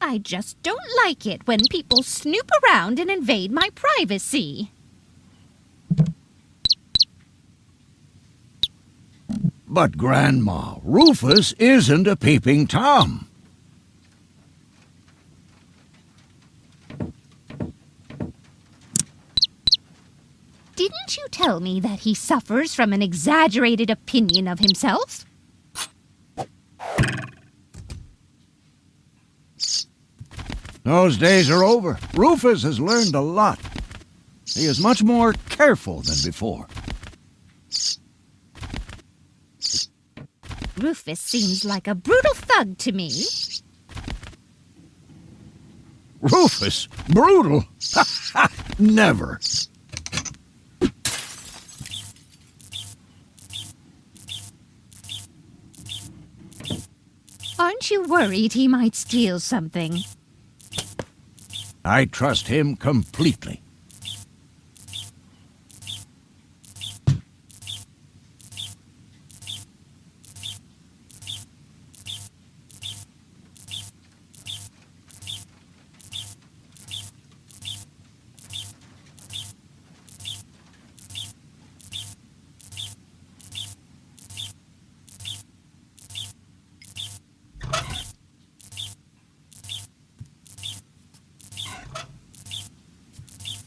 I just don't like it when people snoop around and invade my privacy. But, Grandma, Rufus isn't a peeping Tom. Didn't you tell me that he suffers from an exaggerated opinion of himself? Those days are over. Rufus has learned a lot. He is much more careful than before. Rufus seems like a brutal thug to me. Rufus? Brutal? Never. Aren't you worried he might steal something? I trust him completely.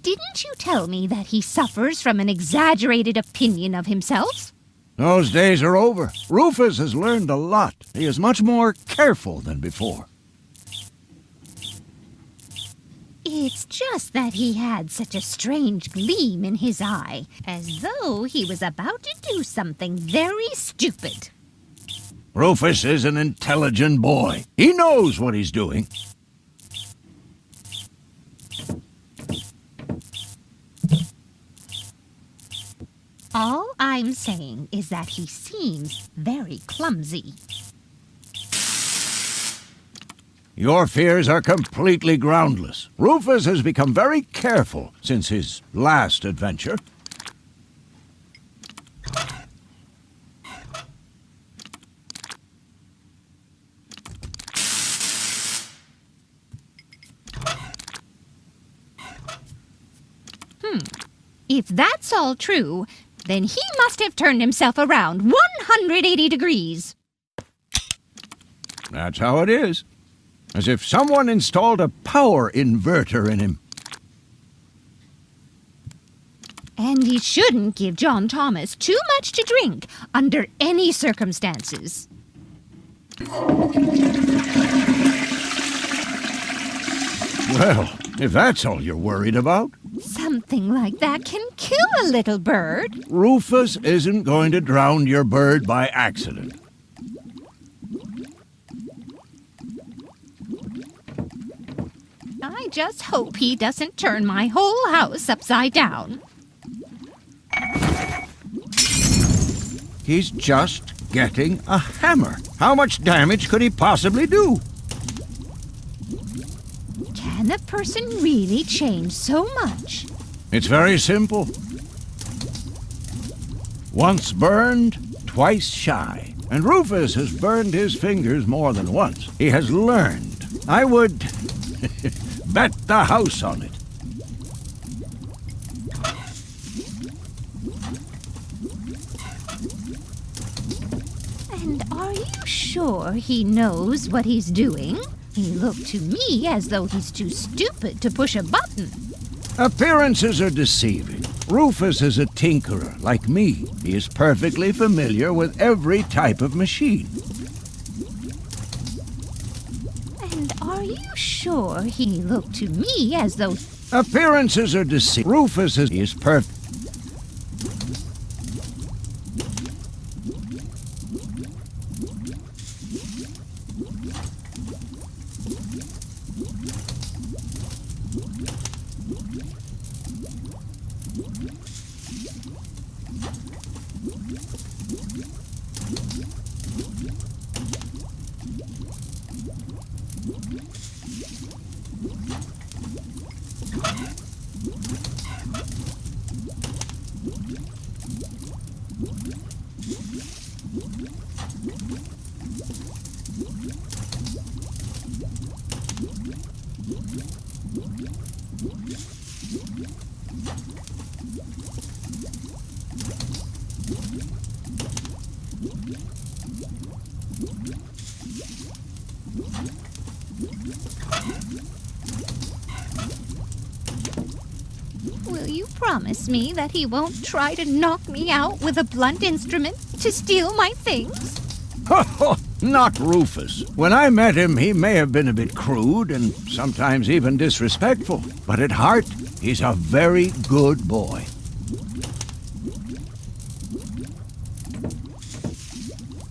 Didn't you tell me that he suffers from an exaggerated opinion of himself? Those days are over. Rufus has learned a lot. He is much more careful than before. It's just that he had such a strange gleam in his eye, as though he was about to do something very stupid. Rufus is an intelligent boy. He knows what he's doing. All I'm saying is that he seems very clumsy. Your fears are completely groundless. Rufus has become very careful since his last adventure. If that's all true, then he must have turned himself around 180 degrees. That's how it is. As if someone installed a power inverter in him. And he shouldn't give John Thomas too much to drink under any circumstances. Well, if that's all you're worried about. Something like that can kill a little bird. Rufus isn't going to drown your bird by accident. I just hope he doesn't turn my whole house upside down. He's just getting a hammer. How much damage could he possibly do? Can a person really change so much? It's very simple. Once burned, twice shy. And Rufus has burned his fingers more than once. He has learned. I would bet the house on it. And are you sure he knows what he's doing? He looked to me as though he's too stupid to push a button. Appearances are deceiving. Rufus is a tinkerer, like me. He is perfectly familiar with every type of machine. And are you sure he looked to me as though... Appearances are deceiving. Rufus is perfect. Will you promise me that he won't try to knock me out with a blunt instrument to steal my things? Not Rufus. When I met him, he may have been a bit crude and sometimes even disrespectful. But at heart, he's a very good boy.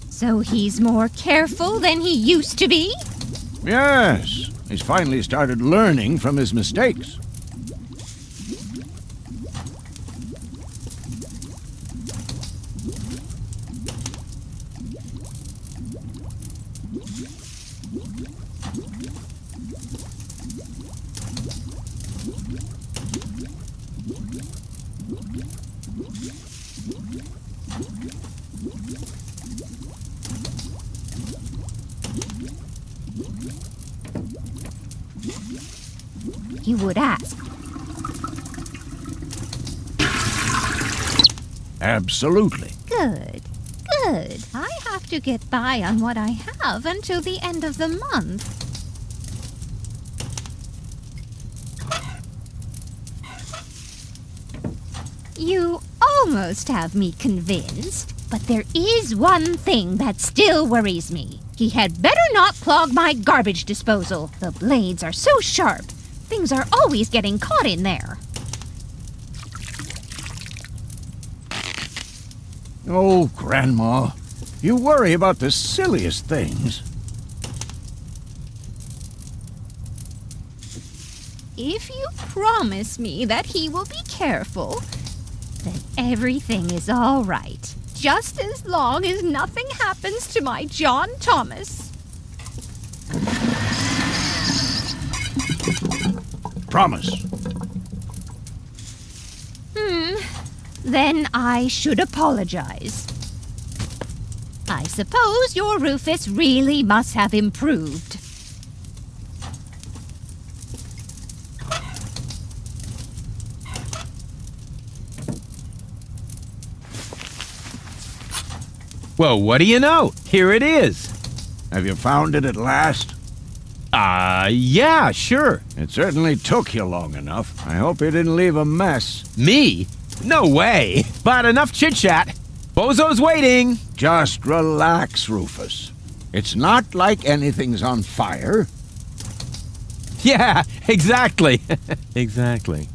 So he's more careful than he used to be? Yes, he's finally started learning from his mistakes. You would ask. Absolutely. Good, good. I have to get by on what I have until the end of the month. You almost have me convinced, but there is one thing that still worries me. He had better not clog my garbage disposal. The blades are so sharp. Things are always getting caught in there. Oh, Grandma, you worry about the silliest things. If you promise me that he will be careful, then everything is all right. Just as long as nothing happens to my John Thomas. Promise. Then I should apologize. I suppose your Rufus really must have improved. Well, what do you know? Here it is. Have you found it at last? Yeah, sure. It certainly took you long enough. I hope you didn't leave a mess. Me? No way. But enough chit-chat. Bozo's waiting. Just relax, Rufus. It's not like anything's on fire. Yeah, exactly. Exactly.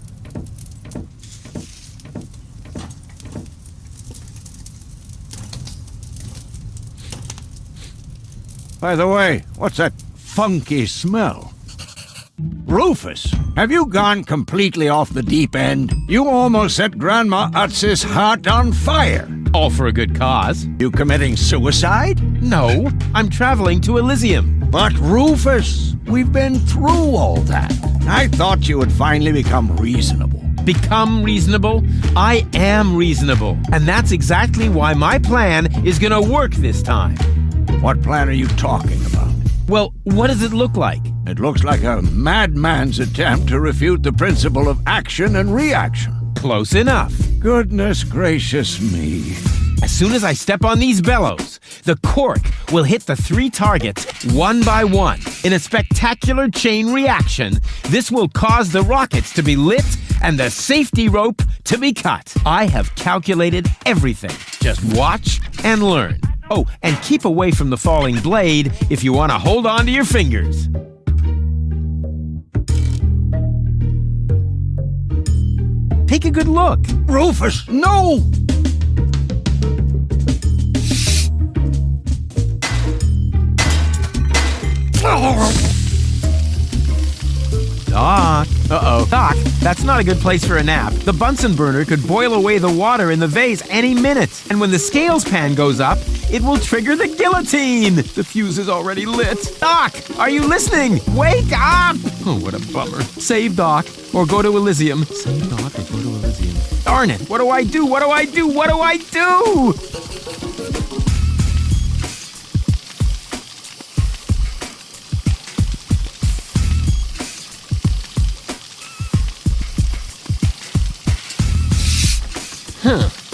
By the way, what's that funky smell? Rufus, have you gone completely off the deep end? You almost set Grandma Utz's heart on fire. All for a good cause. You committing suicide? No, I'm traveling to Elysium. But Rufus, we've been through all that. I thought you would finally become reasonable. Become reasonable? I am reasonable. And that's exactly why my plan is gonna work this time. What plan are you talking about? Well, what does it look like? It looks like a madman's attempt to refute the principle of action and reaction. Close enough. Goodness gracious me. As soon as I step on these bellows, the cork will hit the 3 targets one by one. In a spectacular chain reaction, this will cause the rockets to be lit and the safety rope to be cut. I have calculated everything. Just watch and learn. Oh, and keep away from the falling blade if you want to hold on to your fingers. Take a good look. Rufus, no! Doc. Uh-oh. Doc, that's not a good place for a nap. The Bunsen burner could boil away the water in the vase any minute. And when the scales pan goes up, it will trigger the guillotine. The fuse is already lit. Doc, are you listening? Wake up! Oh, what a bummer. Save Doc, or go to Elysium. Save Doc, or go to Elysium. Darn it, what do I do? What do I do? What do I do?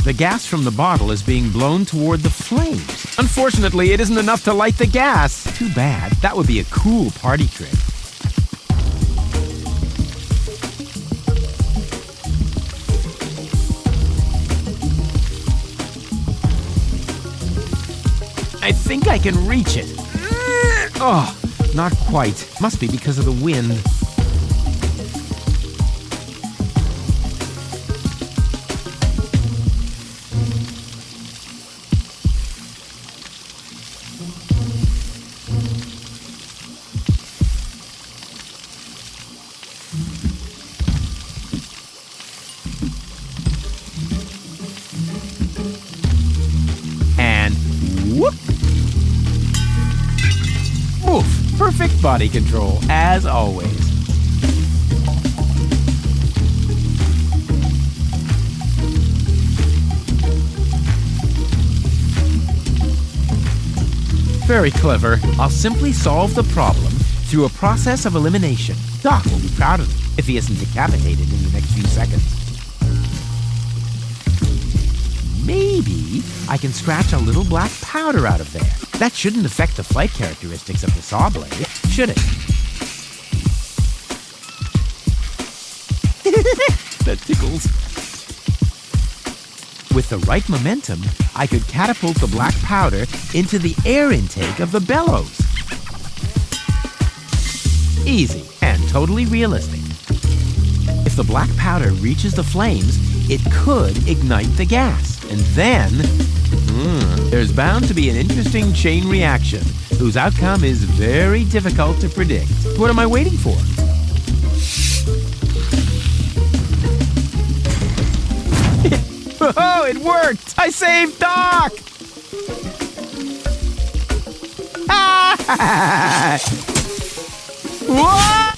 The gas from the bottle is being blown toward the flames. Unfortunately, it isn't enough to light the gas. Too bad. That would be a cool party trick. I think I can reach it. Oh, not quite. Must be because of the wind. And whoop! Oof! Perfect body control, as always. Very clever. I'll simply solve the problem through a process of elimination. Doc will be proud of me if he isn't decapitated in the next few seconds. Maybe I can scratch a little black powder out of there. That shouldn't affect the flight characteristics of the saw blade, should it? That tickles. With the right momentum, I could catapult the black powder into the air intake of the bellows. Easy and totally realistic. If the black powder reaches the flames, it could ignite the gas. And then, there's bound to be an interesting chain reaction whose outcome is very difficult to predict. What am I waiting for? Oh, it worked! I saved Doc! What?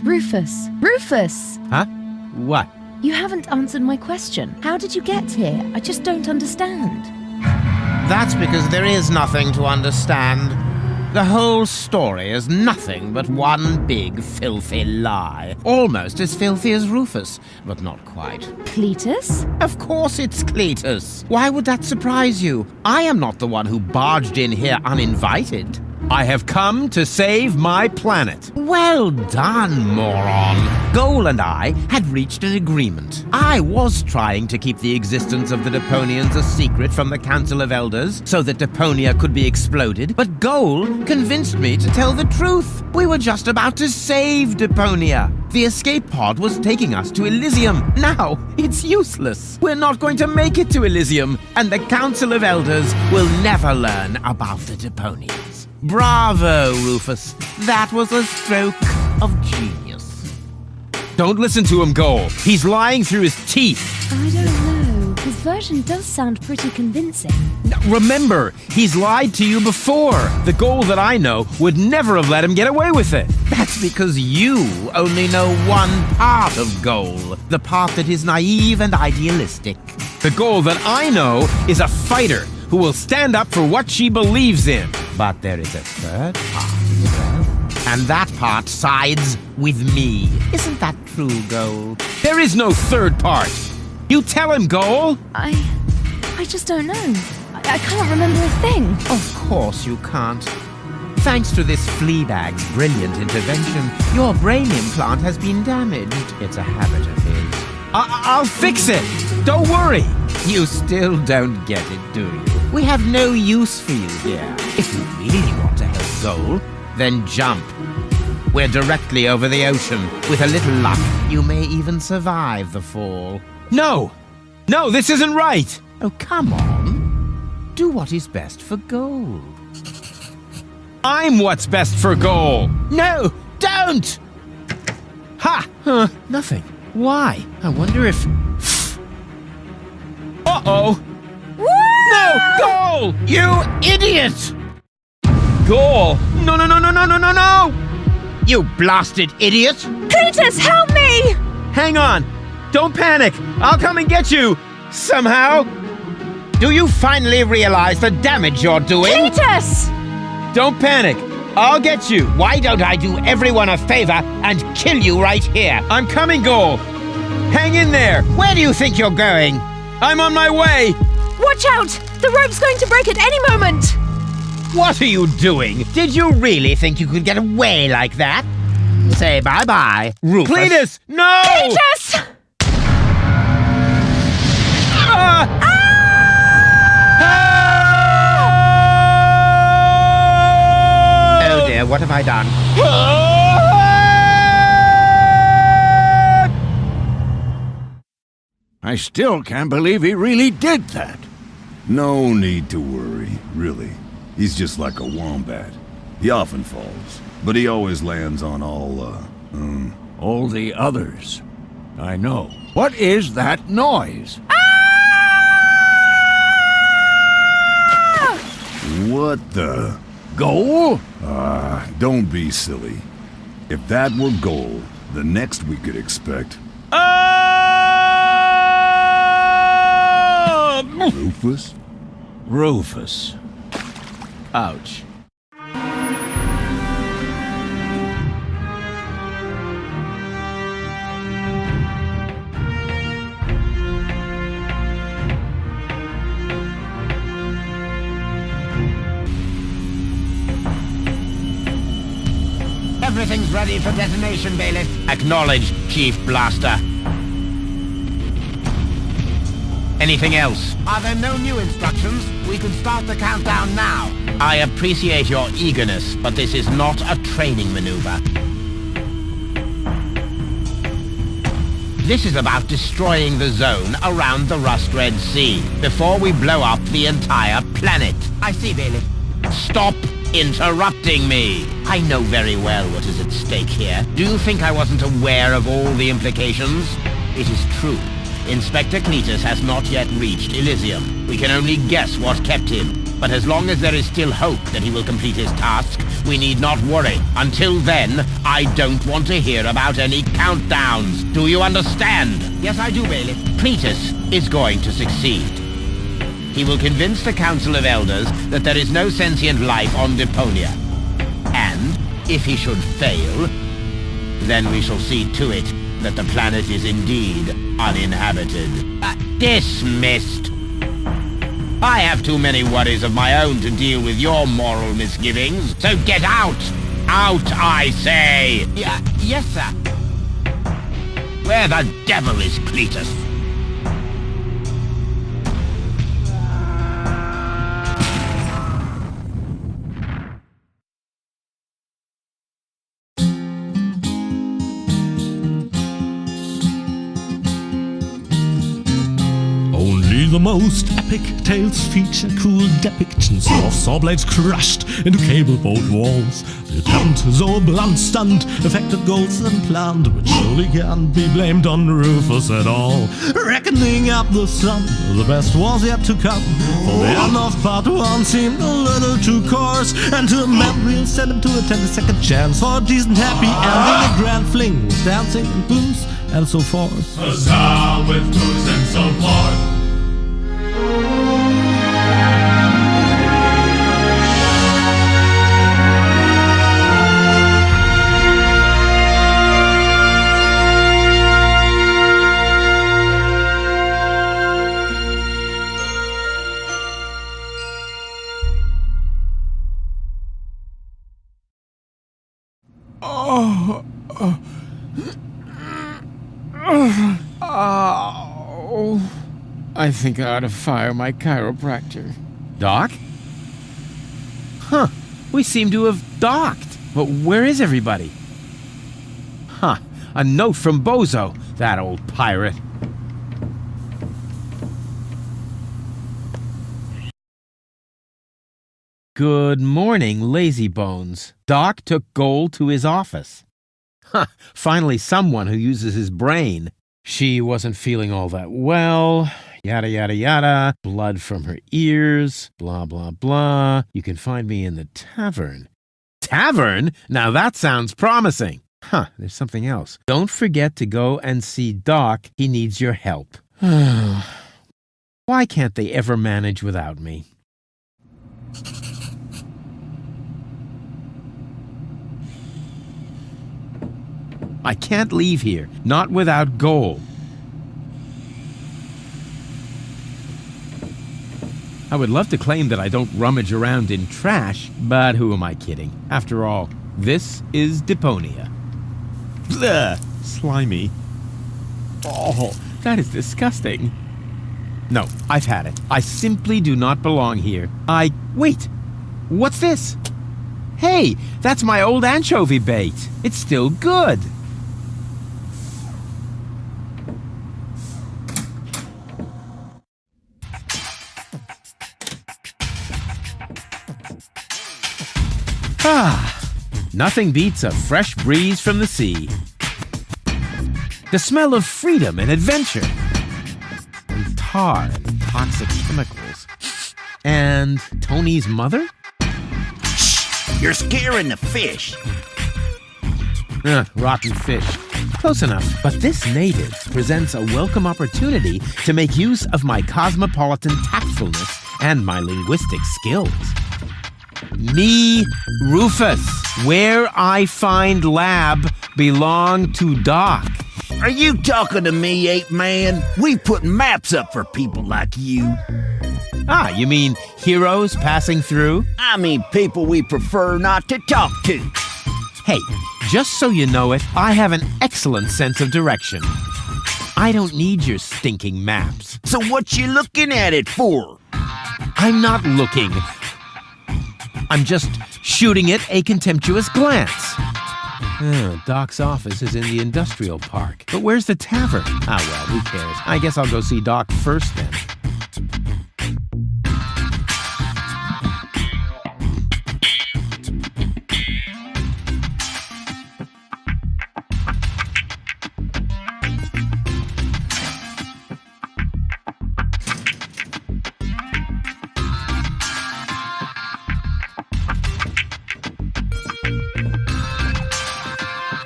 Rufus! Rufus! Huh? What? You haven't answered my question. How did you get here? I just don't understand. That's because there is nothing to understand. The whole story is nothing but one big filthy lie. Almost as filthy as Rufus, but not quite. Cletus? Of course it's Cletus. Why would that surprise you? I am not the one who barged in here uninvited. I have come to save my planet. Well done, moron. Goal and I had reached an agreement. I was trying to keep the existence of the Deponians a secret from the Council of Elders so that Deponia could be exploded, but Goal convinced me to tell the truth. We were just about to save Deponia. The escape pod was taking us to Elysium. Now, it's useless. We're not going to make it to Elysium, and the Council of Elders will never learn about the Deponians. Bravo, Rufus. That was a stroke of genius. Don't listen to him, Goal. He's lying through his teeth. I don't know. His version does sound pretty convincing. Now, remember, he's lied to you before. The Goal that I know would never have let him get away with it. That's because you only know one part of Goal, the part that is naive and idealistic. The Goal that I know is a fighter who will stand up for what she believes in. But there is a third part as well. And that part sides with me. Isn't that true, Goal? There is no third part. You tell him, Goal. I just don't know. I can't remember a thing. Of course you can't. Thanks to this Fleabag's brilliant intervention, your brain implant has been damaged. It's a habit of his. I'll fix it. Don't worry. You still don't get it, do you? We have no use for you here. If you really want to help Goal, then jump. We're directly over the ocean. With a little luck, you may even survive the fall. No, this isn't right. Oh, come on. Do what is best for Goal. I'm what's best for Goal. No, don't! Ha! Huh, nothing. Why? I wonder if... Uh-oh! No! Goal! You idiot! Goal! No, no, no, no, no, no, no, no! You blasted idiot! Cletus, help me! Hang on! Don't panic! I'll come and get you! Somehow! Do you finally realize the damage you're doing? Cletus! Don't panic! I'll get you! Why don't I do everyone a favor and kill you right here? I'm coming, Goal! Hang in there! Where do you think you're going? I'm on my way! Watch out! The rope's going to break at any moment! What are you doing? Did you really think you could get away like that? Say bye-bye, Rufus. Cletus! No! Cletus! Oh dear, what have I done? I still can't believe he really did that. No need to worry, really. He's just like a wombat. He often falls, but he always lands on All the others. I know. What is that noise? What the? Goal? Don't be silly. If that were gold, the next we could expect... Rufus? Rufus. Ouch. Everything's ready for detonation, Bailiff. Acknowledged, Chief Blaster. Anything else? Are there no new instructions? We could start the countdown now. I appreciate your eagerness, but this is not a training maneuver. This is about destroying the zone around the Rust Red Sea before we blow up the entire planet. I see, Bailiff. Stop interrupting me. I know very well what is at stake here. Do you think I wasn't aware of all the implications? It is true. Inspector Cletus has not yet reached Elysium. We can only guess what kept him. But as long as there is still hope that he will complete his task, we need not worry. Until then, I don't want to hear about any countdowns. Do you understand? Yes, I do, Bailiff. Cletus is going to succeed. He will convince the Council of Elders that there is no sentient life on Deponia. And, if he should fail, then we shall see to it that the planet is indeed uninhabited. Dismissed! I have too many worries of my own to deal with your moral misgivings, so get out! Out, I say! Yes, sir. Where the devil is Cletus? Only the most epic tales feature cool depictions of saw blades crushed into cable boat walls. The attempt, though a blunt stunt, affected goals and planned, which surely can't be blamed on Rufus at all. Reckoning up the sum, the best was yet to come. For the end of part one seemed a little too coarse, and to a memory sent him to attend a second chance for a decent happy ending. A grand fling with dancing and booze and so forth. A sound with booze and so forth. I think I ought to fire my chiropractor. Doc? Huh. We seem to have docked. But where is everybody? Huh. A note from Bozo, that old pirate. Good morning, lazy bones. Doc took Gold to his office. Finally, someone who uses his brain. She wasn't feeling all that well. Yada, yada, yada. Blood from her ears. Blah, blah, blah. You can find me in the tavern. Tavern? Now that sounds promising. There's something else. Don't forget to go and see Doc. He needs your help. Why can't they ever manage without me? I can't leave here, not without gold. I would love to claim that I don't rummage around in trash, but who am I kidding? After all, this is Deponia. Blech, slimy. Oh, that is disgusting. No, I've had it. I simply do not belong here. Wait, what's this? Hey, that's my old anchovy bait. It's still good. Nothing beats a fresh breeze from the sea. The smell of freedom and adventure. And tar and toxic chemicals. And Tony's mother? You're scaring the fish. Rotten fish. Close enough. But this native presents a welcome opportunity to make use of my cosmopolitan tactfulness and my linguistic skills. Me, Rufus, where I find lab belong to Doc. Are you talking to me, ape man? We put maps up for people like you. You mean heroes passing through? I mean people we prefer not to talk to. Hey, just so you know it, I have an excellent sense of direction. I don't need your stinking maps. So what you looking at it for? I'm not looking. I'm just shooting it a contemptuous glance. Doc's office is in the industrial park. But where's the tavern? Well, who cares? I guess I'll go see Doc first then.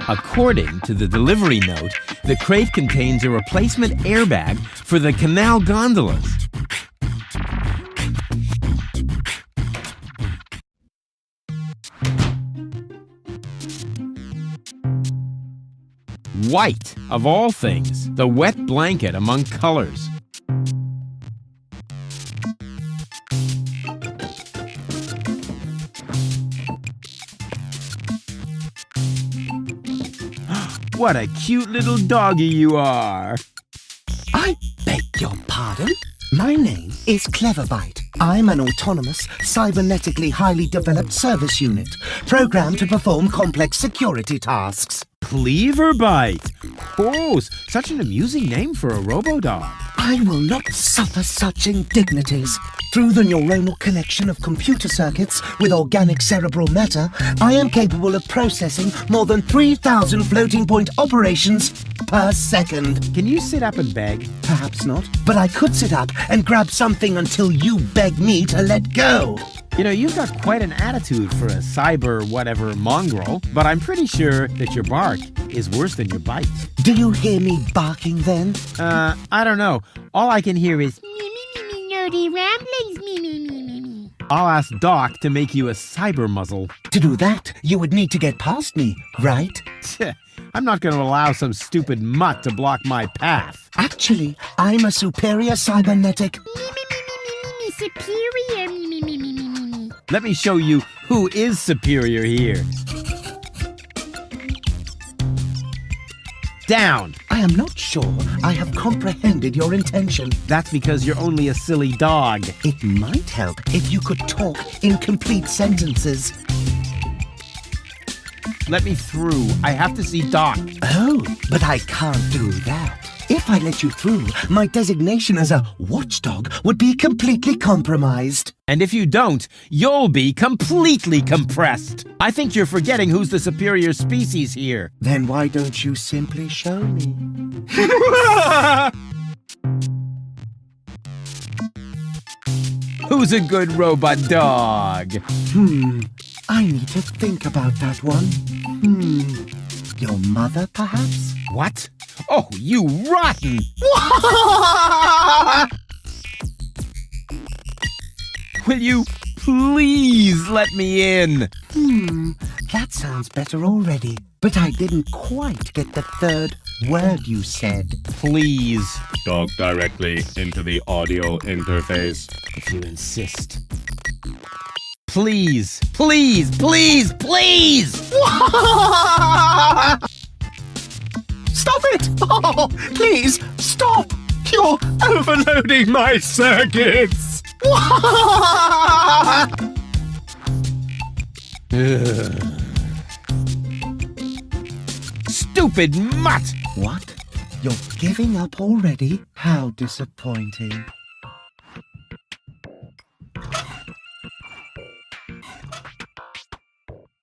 According to the delivery note, the crate contains a replacement airbag for the canal gondolas. White, of all things, the wet blanket among colors. What a cute little doggy you are. I beg your pardon? My name is Cleverbite. I'm an autonomous, cybernetically highly developed service unit, programmed to perform complex security tasks. Cleverbite. Oh, such an amusing name for a robo-dog. I will not suffer such indignities. Through the neuronal connection of computer circuits with organic cerebral matter, I am capable of processing more than 3,000 floating-point operations per second. Can you sit up and beg? Perhaps not, but I could sit up and grab something until you beg me to let go. You know, you've got quite an attitude for a cyber-whatever mongrel, but I'm pretty sure that your bark is worse than your bite. Do you hear me barking then? I don't know. All I can hear is nerdy ramblings, me. I'll ask Doc to make you a cyber muzzle. To do that, you would need to get past me, right? I'm not going to allow some stupid mutt to block my path. Actually, I'm a superior cybernetic... superior, Let me show you who is superior here. Down. I am not sure I have comprehended your intention. That's because you're only a silly dog. It might help if you could talk in complete sentences. Let me through. I have to see Doc. Oh, but I can't do that. If I let you through, my designation as a watchdog would be completely compromised. And if you don't, you'll be completely compressed. I think you're forgetting who's the superior species here. Then why don't you simply show me? Who's a good robot dog? I need to think about that one. Your mother, perhaps? What? Oh, you rotten! Will you please let me in? That sounds better already. But I didn't quite get the third word you said. Please, Talk directly into the audio interface. if you insist. Please, please, please, please! Stop it! Oh, please, stop! You're overloading my circuits! Stupid mutt! What? You're giving up already? How disappointing.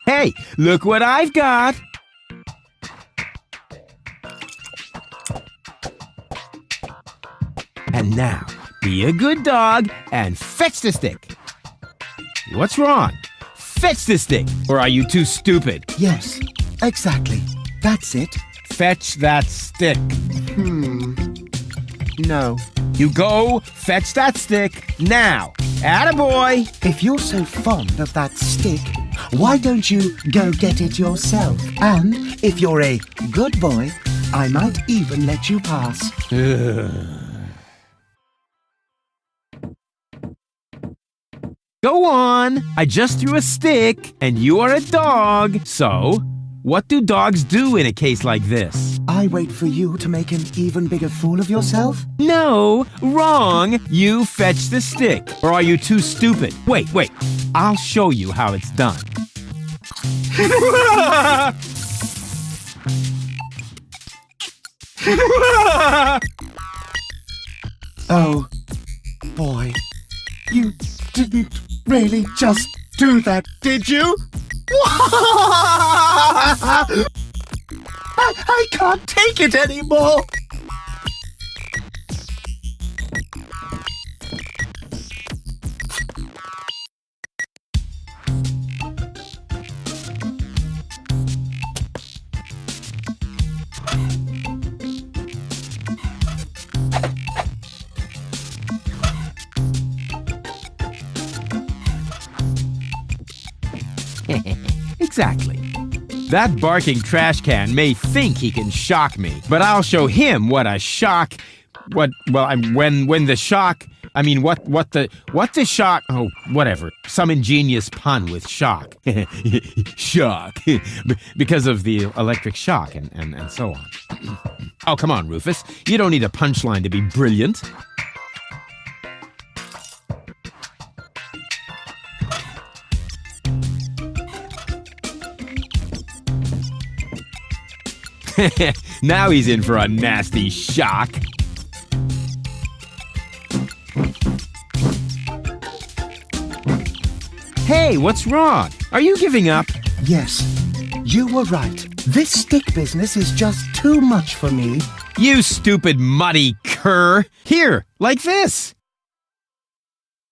Hey, look what I've got! And now, be a good dog and fetch the stick. What's wrong? Fetch the stick, or are you too stupid? Yes, exactly. That's it. Fetch that stick. No. You go fetch that stick now. Attaboy! If you're so fond of that stick, why don't you go get it yourself? And if you're a good boy, I might even let you pass. Go on. I just threw a stick, and you are a dog. So, what do dogs do in a case like this? I wait for you to make an even bigger fool of yourself? No, wrong. You fetch the stick. Or are you too stupid? Wait. I'll show you how it's done. Oh, boy. You didn't really just do that, did you? I can't take it anymore. Exactly. That barking trash can may think he can shock me, but I'll show him what a shock. When the shock. I mean, what the shock. Oh, whatever. Some ingenious pun with shock. Shock. Because of the electric shock and so on. Oh, come on, Rufus. You don't need a punchline to be brilliant. Now he's in for a nasty shock. Hey, what's wrong? Are you giving up? Yes, you were right. This stick business is just too much for me. You stupid muddy cur. Here, like this.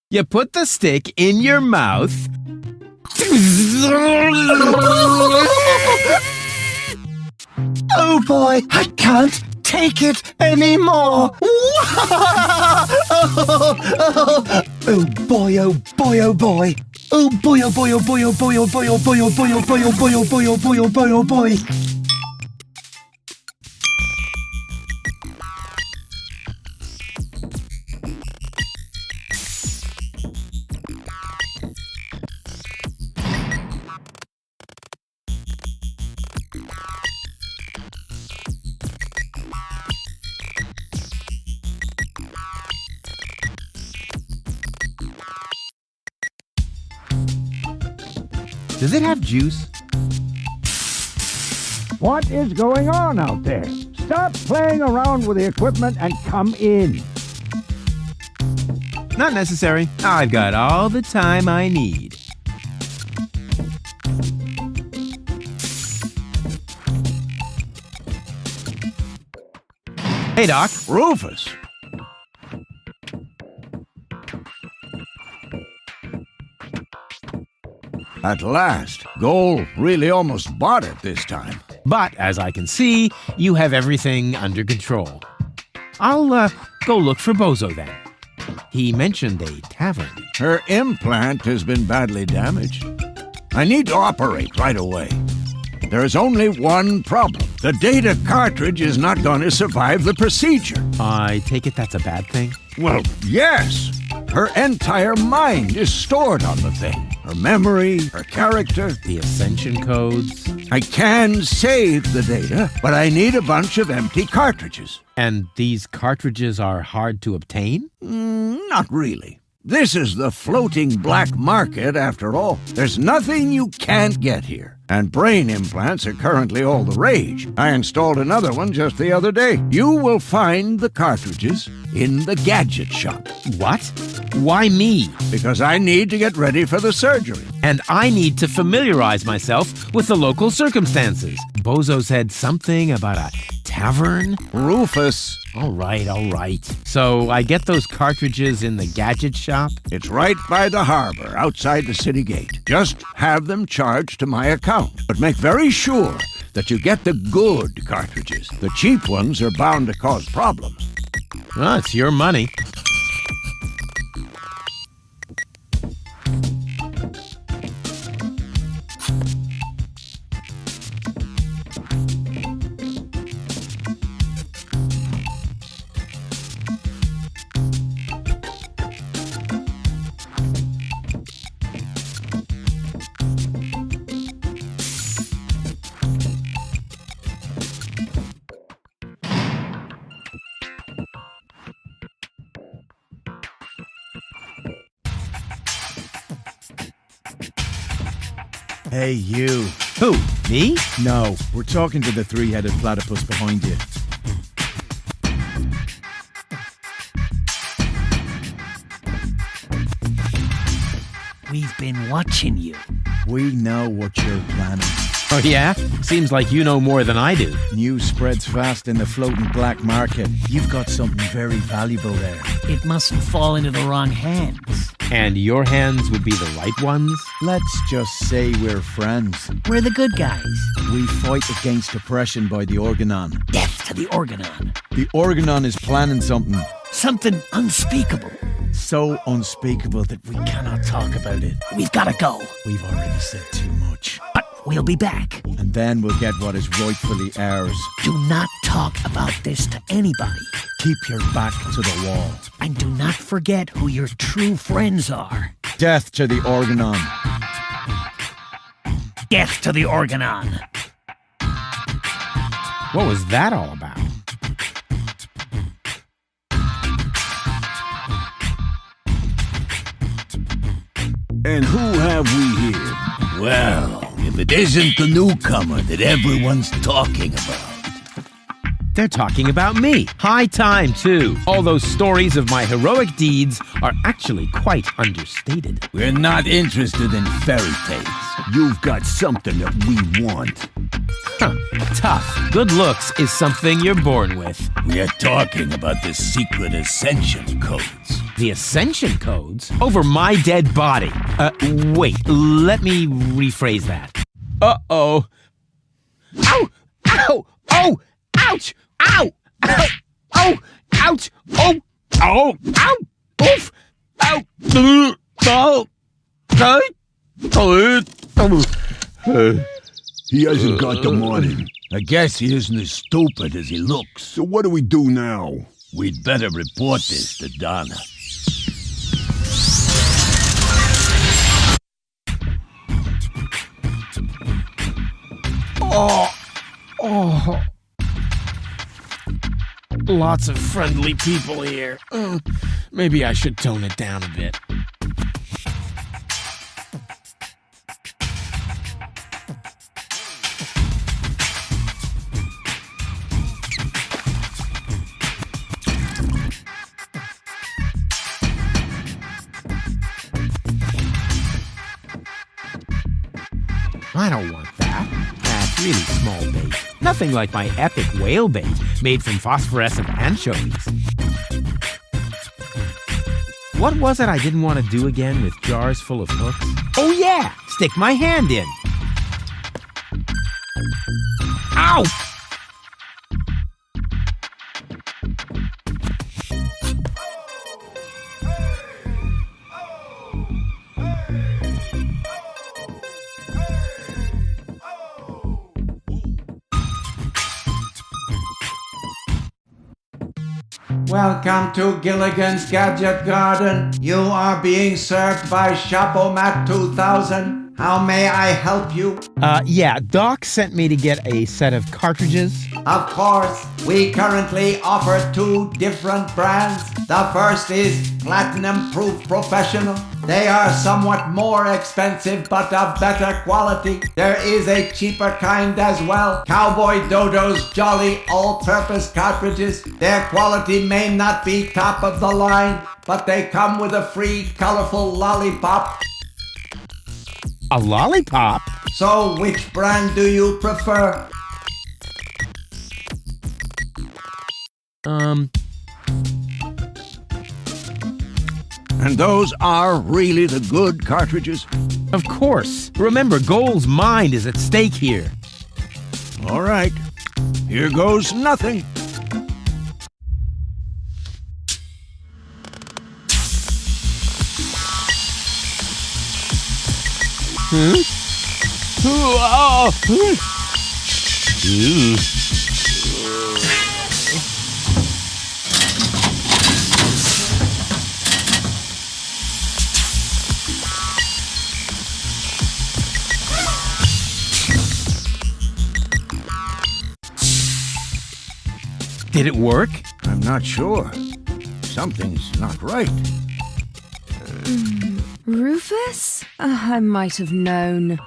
You put the stick in your mouth. Oh boy, I can't take it anymore. Oh boy, oh boy, oh boy. Oh boy, oh boy, oh boy, oh boy, oh boy, oh boy, oh boy, oh boy, oh boy, oh boy, oh boy, oh boy, oh boy. Does it have juice? What is going on out there? Stop playing around with the equipment and come in. not necessary. I've got all the time I need. Hey, Doc. Rufus! At last. Goal really almost bought it this time. But, as I can see, you have everything under control. I'll go look for Bozo then. He mentioned a tavern. Her implant has been badly damaged. I need to operate right away. There is only one problem. The data cartridge is not going to survive the procedure. I take it that's a bad thing? Well, yes. Her entire mind is stored on the thing. Her memory, her character. The ascension codes. I can save the data, but I need a bunch of empty cartridges. And these cartridges are hard to obtain? Not really. This is the floating black market, after all. There's nothing you can't get here. And brain implants are currently all the rage. I installed another one just the other day. You will find the cartridges in the gadget shop. What? Why me? Because I need to get ready for the surgery. And I need to familiarize myself with the local circumstances. Bozo said something about a tavern? Rufus. All right. So I get those cartridges in the gadget shop? It's right by the harbor, outside the city gate. Just have them charged to my account. But make very sure that you get the good cartridges. The cheap ones are bound to cause problems. Well, it's your money. Hey, you. Who? Me? No, we're talking to the three-headed platypus behind you. We've been watching you. We know what you're planning. Oh, yeah? Seems like you know more than I do. News spreads fast in the floating black market. You've got something very valuable there. It mustn't fall into the wrong hands. And your hands would be the right ones? Let's just say we're friends. We're the good guys. We fight against oppression by the Organon. Death to the Organon. The Organon is planning something. Something unspeakable. So unspeakable that we cannot talk about it. We've got to go. We've already said too much. But we'll be back. And then we'll get what is rightfully ours. Do not talk about this to anybody. Keep your back to the wall. And do not forget who your true friends are. Death to the Organon. Death to the Organon. What was that all about? And who have we here? Well, if it isn't the newcomer that everyone's talking about. They're talking about me. High time, too. All those stories of my heroic deeds are actually quite understated. We're not interested in fairy tales. You've got something that we want. Huh. Tough. Good looks is something you're born with. We are talking about the secret ascension codes. The ascension codes? Over my dead body. Wait. Let me rephrase that. Uh-oh. Ow! Ow! Oh! Ouch! Ow! Ow! Oh! Ouch! Oh! Oh! Ow! Oof! Ow! Oh! He hasn't got the money. I guess he isn't as stupid as he looks. So what do we do now? We'd better report this to Donna. Oh. Lots of friendly people here. Maybe I should tone it down a bit. I don't want that. That's really small bait. Nothing like my epic whale bait made from phosphorescent anchovies. What was it I didn't want to do again with jars full of hooks? Oh yeah! Stick my hand in. Ow! Welcome to Gilligan's Gadget Garden. You are being served by Shapomat 2000. How may I help you? Yeah, Doc sent me to get a set of cartridges. Of course, we currently offer 2 different brands. The first is Platinum Proof Professional. They are somewhat more expensive but of better quality. There is a cheaper kind as well. Cowboy Dodo's Jolly All-Purpose Cartridges. Their quality may not be top of the line, but they come with a free colorful lollipop. A lollipop? So which brand do you prefer? And those are really the good cartridges? Of course. Remember, Goal's mind is at stake here. All right. Here goes nothing. Did it work? I'm not sure. Something's not right. Rufus? I might have known.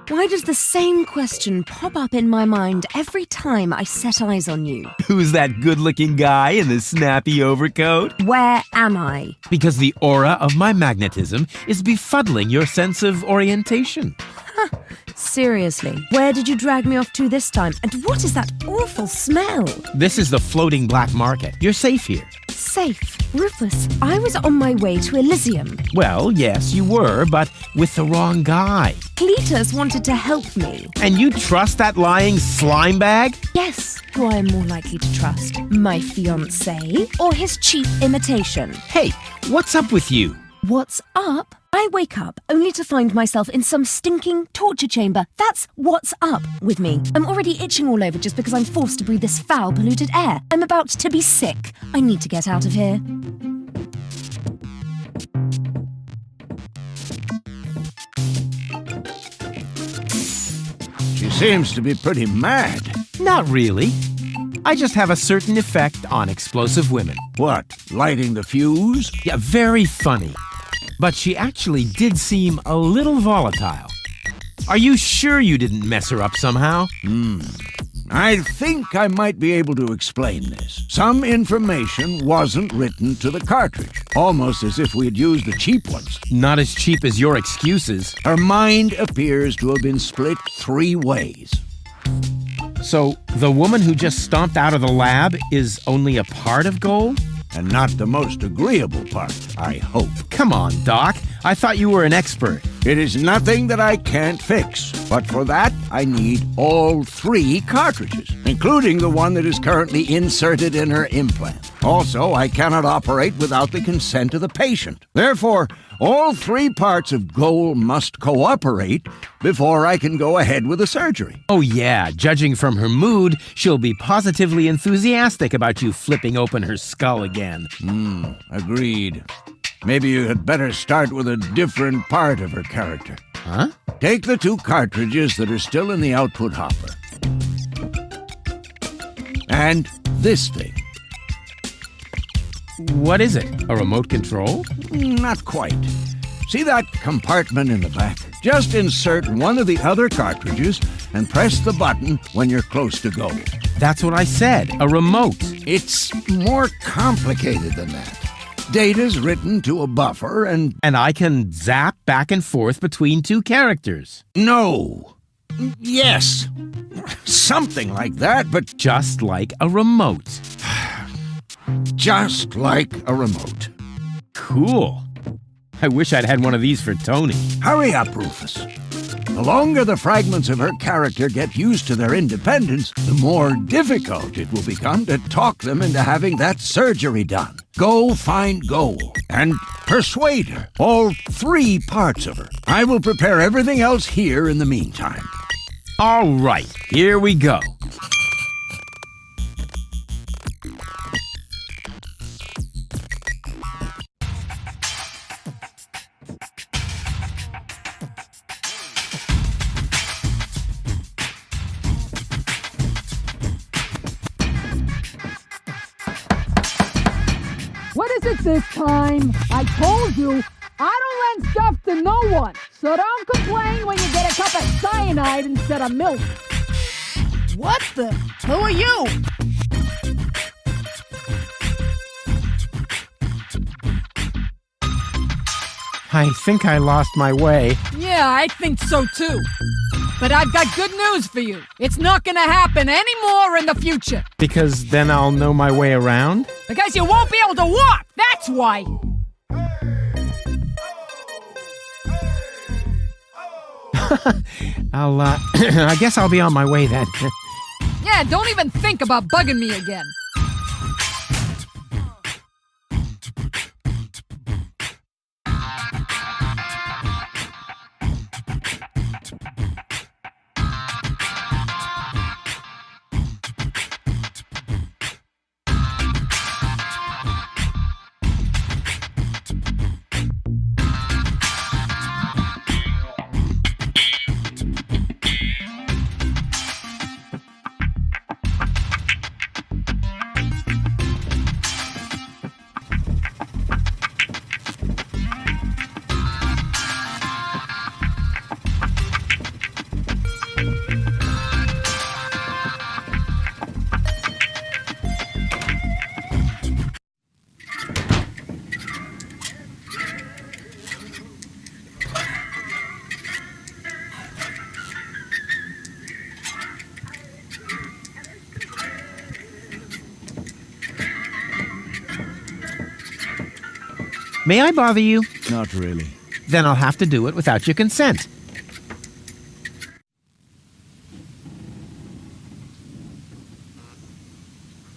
Why does the same question pop up in my mind every time I set eyes on you? Who's that good-looking guy in the snappy overcoat? Where am I? Because the aura of my magnetism is befuddling your sense of orientation. Seriously, where did you drag me off to this time? And what is that awful smell? This is the floating black market. You're safe here. Safe? Rufus, I was on my way to Elysium. Well, yes, you were, but with the wrong guy. Cletus wanted to help me. And you trust that lying slime bag? Yes, who I am more likely to trust. My fiancé or his cheap imitation? Hey, what's up with you? What's up? I wake up only to find myself in some stinking torture chamber. That's what's up with me. I'm already itching all over just because I'm forced to breathe this foul, polluted air. I'm about to be sick. I need to get out of here. She seems to be pretty mad. Not really. I just have a certain effect on explosive women. What, lighting the fuse? Yeah, very funny. But she actually did seem a little volatile. Are you sure you didn't mess her up somehow? I think I might be able to explain this. Some information wasn't written to the cartridge, almost as if we had used the cheap ones. Not as cheap as your excuses. Her mind appears to have been split 3 ways. So, the woman who just stomped out of the lab is only a part of Gold? And not the most agreeable part, I hope. Come on, Doc. I thought you were an expert. It is nothing that I can't fix, but for that, I need all 3 cartridges, including the one that is currently inserted in her implant. Also, I cannot operate without the consent of the patient. Therefore, all 3 parts of Goal must cooperate before I can go ahead with the surgery. Oh yeah, judging from her mood, she'll be positively enthusiastic about you flipping open her skull again. Agreed. Maybe you had better start with a different part of her character. Huh? Take the 2 cartridges that are still in the output hopper. And this thing. What is it? A remote control? Not quite. See that compartment in the back? Just insert one of the other cartridges and press the button when you're close to go. That's what I said, a remote. It's more complicated than that. Data's written to a buffer and I can zap back and forth between two characters. No. Yes. Something like that, but Just like a remote. just like a remote. Cool. I wish I'd had one of these for Tony. Hurry up, Rufus. The longer the fragments of her character get used to their independence, the more difficult it will become to talk them into having that surgery done. Go find Goal and persuade her. All 3 parts of her. I will prepare everything else here in the meantime. All right, here we go. What is it this time? I told you, I don't lend stuff to no one, so don't complain when you get a cup of cyanide instead of milk. What the? Who are you? I think I lost my way. Yeah, I think so too. But I've got good news for you. It's not gonna happen anymore in the future. Because then I'll know my way around? Because you won't be able to walk, that's why. I guess I'll be on my way then. Yeah, don't even think about bugging me again. May I bother you? Not really. Then I'll have to do it without your consent.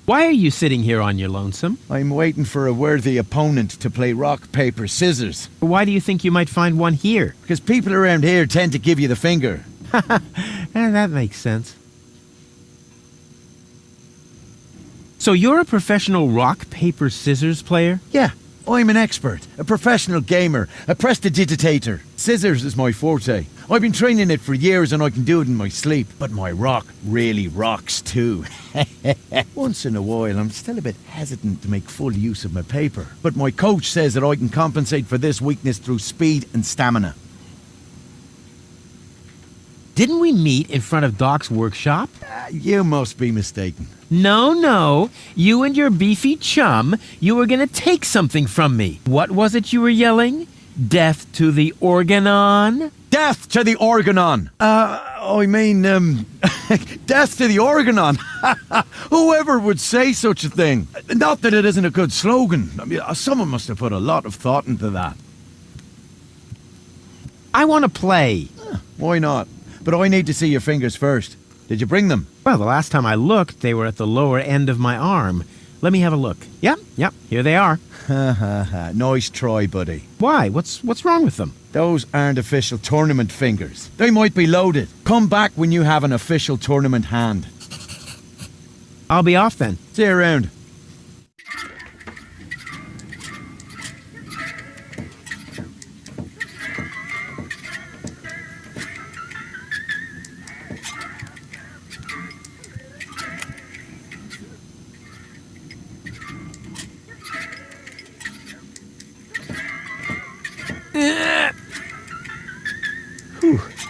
Why are you sitting here on your lonesome? I'm waiting for a worthy opponent to play rock, paper, scissors. Why do you think you might find one here? Because people around here tend to give you the finger. That makes sense. So you're a professional rock, paper, scissors player? Yeah, I'm an expert, a professional gamer, a prestidigitator. Scissors is my forte. I've been training it for years and I can do it in my sleep. But my rock really rocks too. Once in a while, I'm still a bit hesitant to make full use of my paper. But my coach says that I can compensate for this weakness through speed and stamina. Didn't we meet in front of Doc's workshop? You must be mistaken. No. You and your beefy chum, you were gonna take something from me. What was it you were yelling? Death to the Organon? Death to the Organon! Death to the Organon! Whoever would say such a thing? Not that it isn't a good slogan. I mean, someone must have put a lot of thought into that. I want to play. Why not? But I need to see your fingers first. Did you bring them? Well, the last time I looked, they were at the lower end of my arm. Let me have a look. Yep, here they are. Nice try, buddy. Why? What's wrong with them? Those aren't official tournament fingers. They might be loaded. Come back when you have an official tournament hand. I'll be off then. See you around.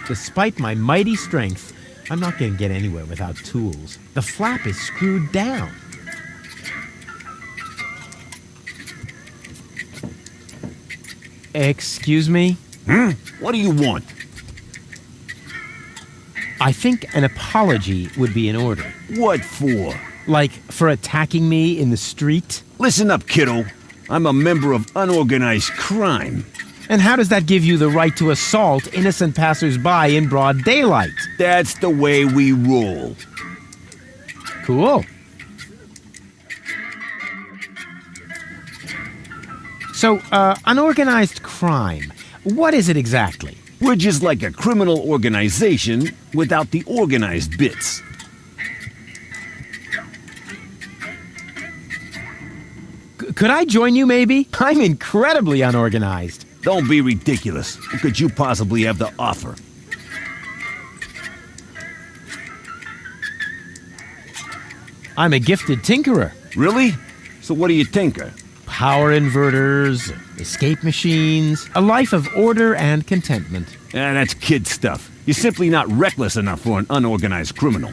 Despite my mighty strength, I'm not going to get anywhere without tools. The flap is screwed down. Excuse me? What do you want? I think an apology would be in order. What for? Like for attacking me in the street? Listen up, kiddo. I'm a member of unorganized crime. And how does that give you the right to assault innocent passers-by in broad daylight? That's the way we roll. Cool. So, unorganized crime. What is it exactly? We're just like a criminal organization without the organized bits. Could I join you, maybe? I'm incredibly unorganized. Don't be ridiculous. What could you possibly have to offer? I'm a gifted tinkerer. Really? So what do you tinker? Power inverters, escape machines, a life of order and contentment. That's kid stuff. You're simply not reckless enough for an unorganized criminal.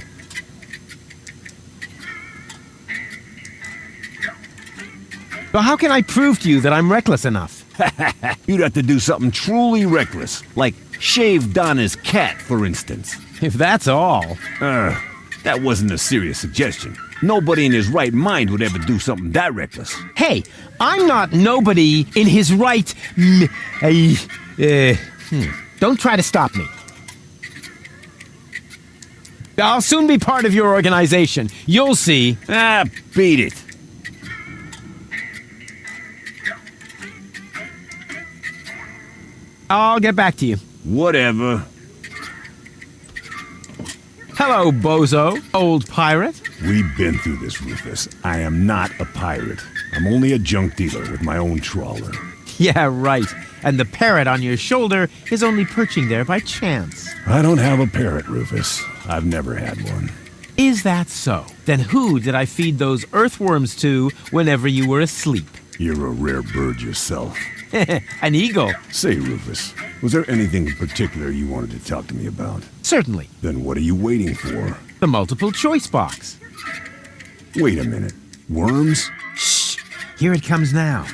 But how can I prove to you that I'm reckless enough? You'd have to do something truly reckless, like shave Donna's cat, for instance. If that's all. That wasn't a serious suggestion. Nobody in his right mind would ever do something that reckless. Hey, I'm not nobody in his right... Don't try to stop me. I'll soon be part of your organization. You'll see. Beat it. I'll get back to you. Whatever. Hello, bozo, old pirate. We've been through this, Rufus. I am not a pirate. I'm only a junk dealer with my own trawler. Yeah, right. And the parrot on your shoulder is only perching there by chance. I don't have a parrot, Rufus. I've never had one. Is that so? Then who did I feed those earthworms to whenever you were asleep? You're a rare bird yourself. An eagle. Say, Rufus, was there anything in particular you wanted to talk to me about? Certainly. Then what are you waiting for? The multiple choice box. Wait a minute. Worms? Shh. Here it comes now.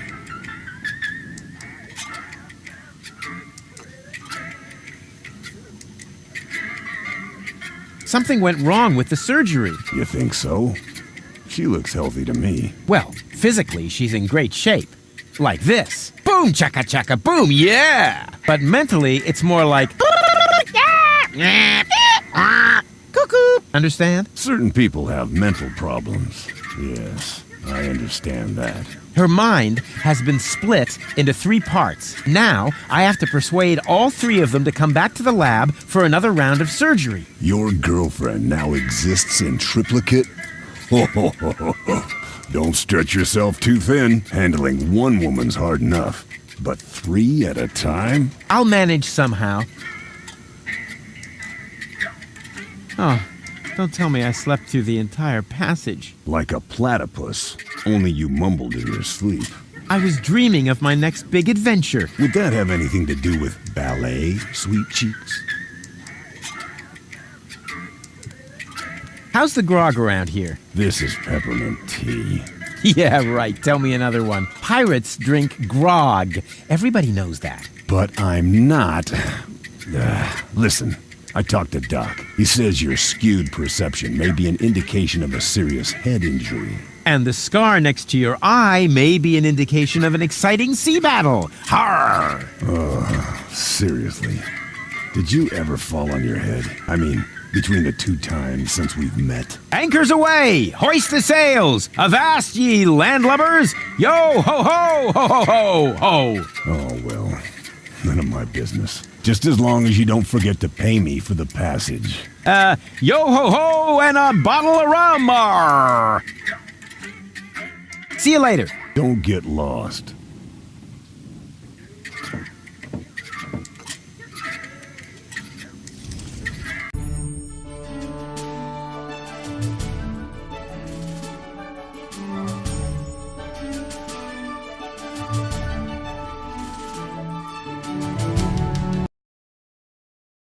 Something went wrong with the surgery. You think so? She looks healthy to me. Well, physically, she's in great shape. Like this. Boom, chaka chaka, boom, yeah! But mentally, it's more like... Cuckoo! Understand? Certain people have mental problems. Yes, I understand that. Her mind has been split into 3 parts. Now, I have to persuade all 3 of them to come back to the lab for another round of surgery. Your girlfriend now exists in triplicate? Don't stretch yourself too thin. Handling one woman's hard enough. But 3 at a time? I'll manage somehow. Oh, don't tell me I slept through the entire passage. Like a platypus, only you mumbled in your sleep. I was dreaming of my next big adventure. Would that have anything to do with ballet, sweet cheeks? How's the grog around here? This is peppermint tea. Yeah, right. Tell me another one. Pirates drink grog. Everybody knows that. But I'm not. Listen, I talked to Doc. He says your skewed perception may be an indication of a serious head injury. And the scar next to your eye may be an indication of an exciting sea battle. Harr! Seriously. Did you ever fall on your head? I mean, between the 2 times since we've met. Anchors away! Hoist the sails! Avast ye landlubbers! Yo ho ho ho ho ho ho! Oh, well, none of my business. Just as long as you don't forget to pay me for the passage. Yo ho ho and a bottle of rum! Arr. See you later. Don't get lost.